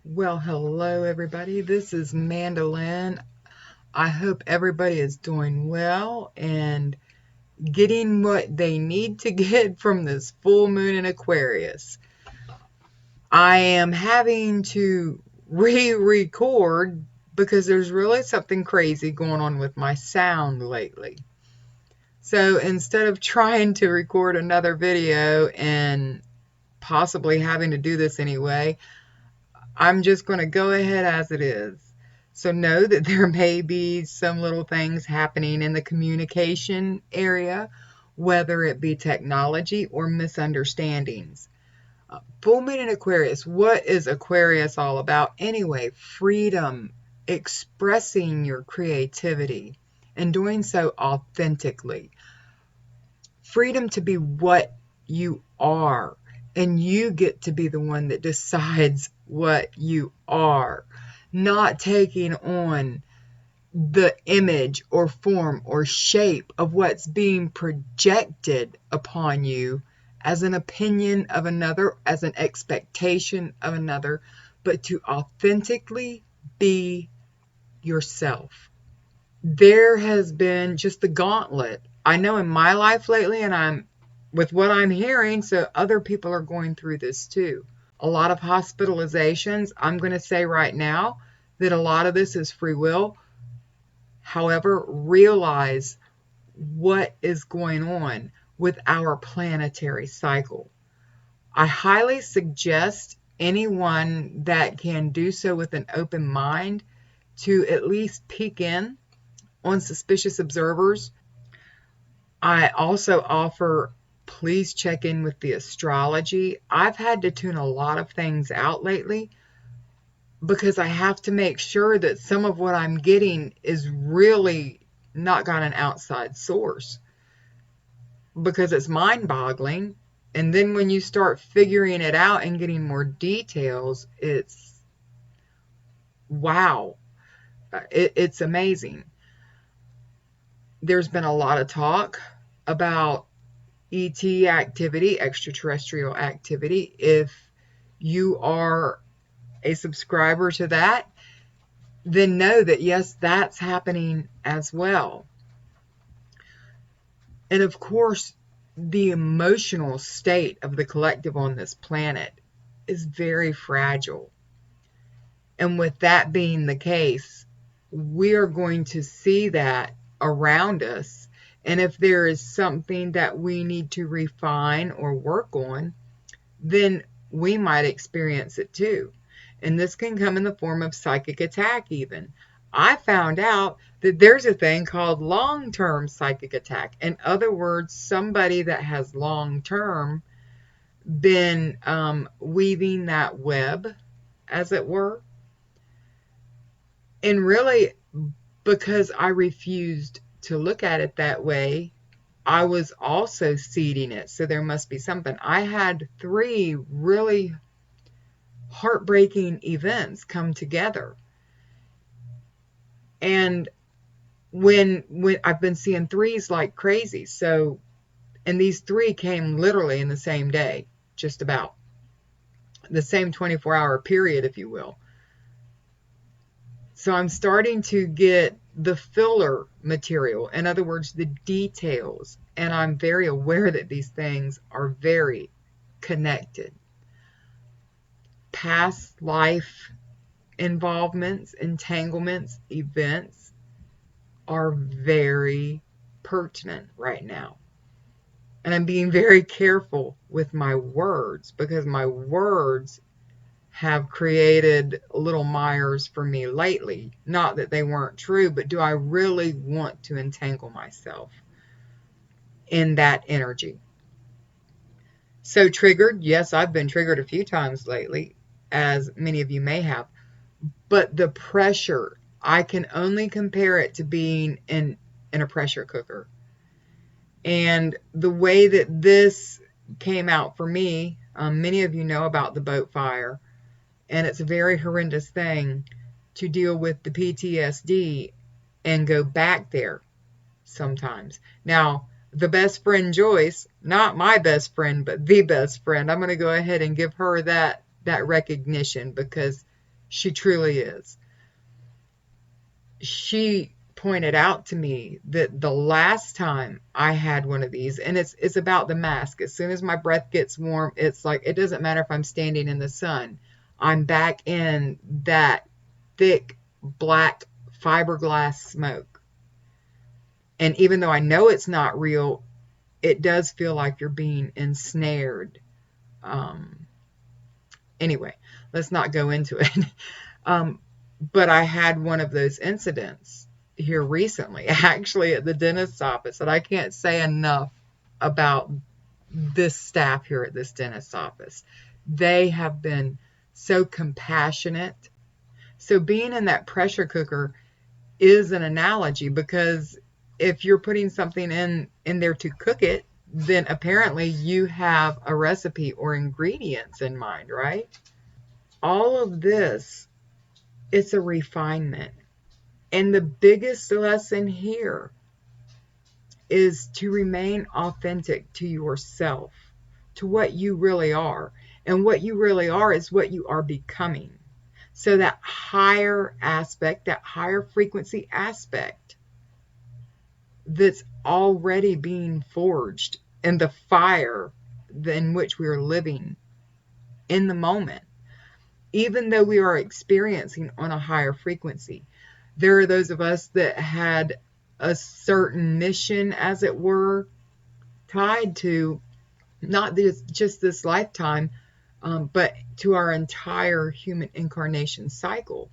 Well, hello everybody. This is Mandalynn. I hope everybody is doing well and getting what they need to get from this full moon in Aquarius. I am having to re-record because there's really something crazy going on with my sound lately. So instead of trying to record another video and possibly having to do this anyway, I'm just going to go ahead as it is. So know that there may be some little things happening in the communication area, whether it be technology or misunderstandings. Full moon in Aquarius. What is Aquarius all about anyway? Freedom, expressing your creativity, and doing so authentically. Freedom to be what you are, and you get to be the one that decides what you are, not taking on the image or form or shape of what's being projected upon you as an opinion of another, as an expectation of another, but to authentically be yourself. There has been just the gauntlet. I know in my life lately, and I'm with what I'm hearing, so other people are going through this too. A lot of hospitalizations. I'm going to say right now that a lot of this is free will. However, realize what is going on with our planetary cycle. I highly suggest anyone that can do so with an open mind to at least peek in on suspicious observers. I also offer, please check in with the astrology. I've had to tune a lot of things out lately because I have to make sure that some of what I'm getting is really not got an outside source, because it's mind-boggling. And then when you start figuring it out and getting more details, it's wow. It's amazing. There's been a lot of talk about ET activity, extraterrestrial activity. If you are a subscriber to that, then know that yes, that's happening as well. And of course, the emotional state of the collective on this planet is very fragile. And with that being the case, we are going to see that around us. And if there is something that we need to refine or work on, then we might experience it too. And this can come in the form of psychic attack even. I found out that there's a thing called long-term psychic attack. In other words, somebody that has long-term been weaving that web, as it were. And really, because I refused to look at it that way, I was also seeding it. So there must be something. I had 3 really heartbreaking events come together. And when I've been seeing 3s like crazy. So, and these 3 came literally in the same day, just about the same 24-hour period, if you will. So I'm starting to get the filler material, in other words, the details, and I'm very aware that these things are very connected. Past life involvements, entanglements, events are very pertinent right now. And I'm being very careful with my words because my words have created little mires for me lately. Not that they weren't true, but do I really want to entangle myself in that energy? So triggered, yes, I've been triggered a few times lately, as many of you may have. But the pressure, I can only compare it to being in a pressure cooker. And the way that this came out for me, many of you know about the boat fire. And it's a very horrendous thing to deal with the PTSD and go back there sometimes. Now, the best friend Joyce, not my best friend, but the best friend, I'm going to go ahead and give her that recognition because She truly is. She pointed out to me that the last time I had one of these, and it's about the mask. As soon as my breath gets warm, it's like, it doesn't matter if I'm standing in the sun. I'm back in that thick black fiberglass smoke. And even though I know it's not real, it does feel like you're being ensnared. Anyway, let's not go into it. But I had one of those incidents here recently, actually at the dentist's office, and I can't say enough about this staff here at this dentist's office. They have been so compassionate. So being in that pressure cooker is an analogy, because if you're putting something in there to cook it, then apparently you have a recipe or ingredients in mind, right? All of this, it's a refinement. And the biggest lesson here is to remain authentic to yourself, to what you really are. And what you really are is what you are becoming. So that higher aspect, that higher frequency aspect that's already being forged in the fire in which we are living in the moment, even though we are experiencing on a higher frequency. There are those of us that had a certain mission, as it were, tied to not just this lifetime, but to our entire human incarnation cycle.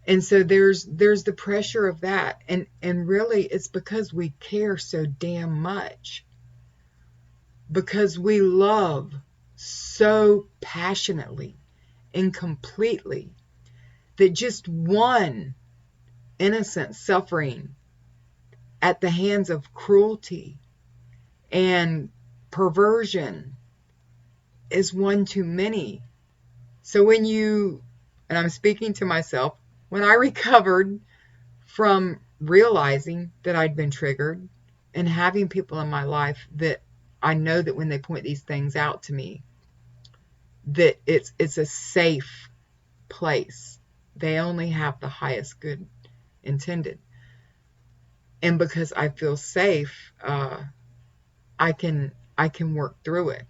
And so there's the pressure of that. And really, it's because we care so damn much. Because we love so passionately and completely that just one innocent suffering at the hands of cruelty and perversion is one too many. So when you, and I'm speaking to myself, when I recovered from realizing that I'd been triggered and having people in my life that I know that when they point these things out to me, that it's a safe place. They only have the highest good intended. And because I feel safe, I can work through it.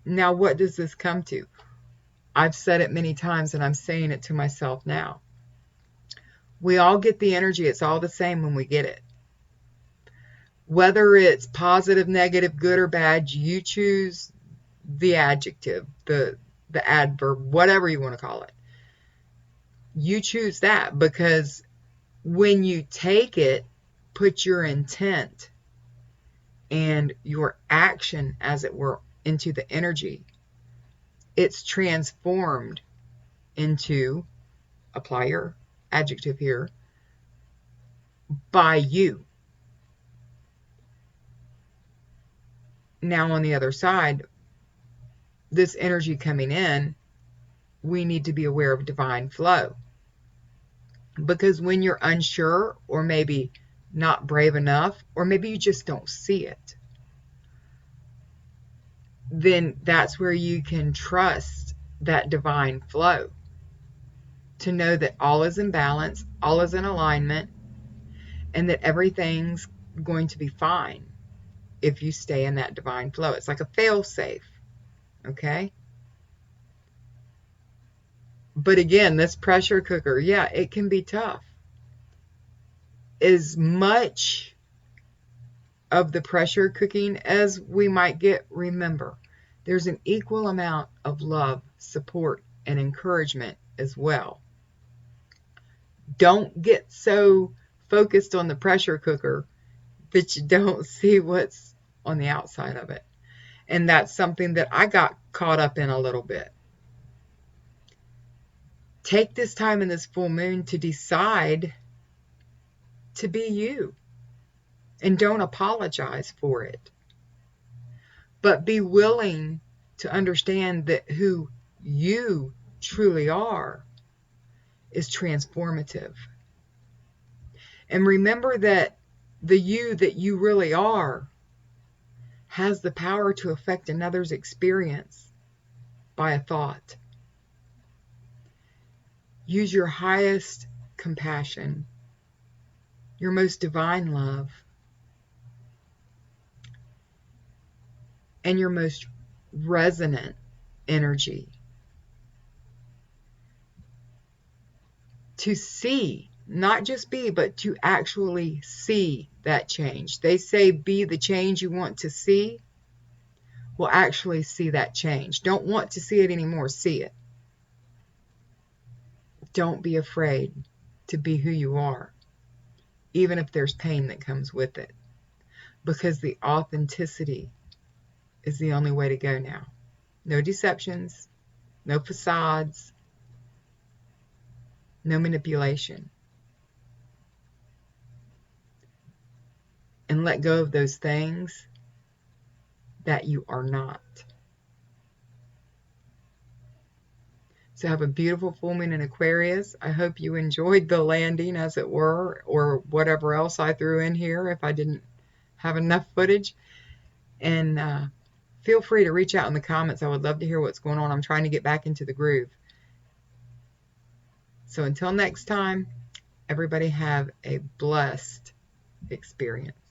Now, what does this come to? I've said it many times, and I'm saying it to myself now. We all get the energy. It's all the same when we get it. Whether it's positive, negative, good, or bad, you choose the adjective, the adverb, whatever you want to call it. You choose that, because when you take it, put your intent and your action, as it were, into the energy, it's transformed into, apply your adjective here, by you. Now on the other side, this energy coming in, we need to be aware of divine flow. Because when you're unsure, or maybe not brave enough, or maybe you just don't see it, then that's where you can trust that divine flow. To know that all is in balance, all is in alignment, and that everything's going to be fine if you stay in that divine flow. It's like a fail-safe, okay? But again, this pressure cooker, yeah, it can be tough. As much of the pressure cooking as we might get, remember, there's an equal amount of love, support, and encouragement as well. Don't get so focused on the pressure cooker that you don't see what's on the outside of it. And that's something that I got caught up in a little bit. Take this time in this full moon to decide to be you. And don't apologize for it. But be willing to understand that who you truly are is transformative. And remember that the you that you really are has the power to affect another's experience by a thought. Use your highest compassion, your most divine love, and your most resonant energy to see, not just be, but to actually see that change. They say be the change you want to see. Well, actually see that change. Don't want to see it anymore. See it. Don't be afraid to be who you are, even if there's pain that comes with it, because the authenticity is the only way to go now. No deceptions, no facades, no manipulation. And let go of those things that you are not. So have a beautiful full moon in Aquarius. I hope you enjoyed the landing, as it were, or whatever else I threw in here if I didn't have enough footage. And feel free to reach out in the comments. I would love to hear what's going on. I'm trying to get back into the groove. So until next time, everybody have a blessed experience.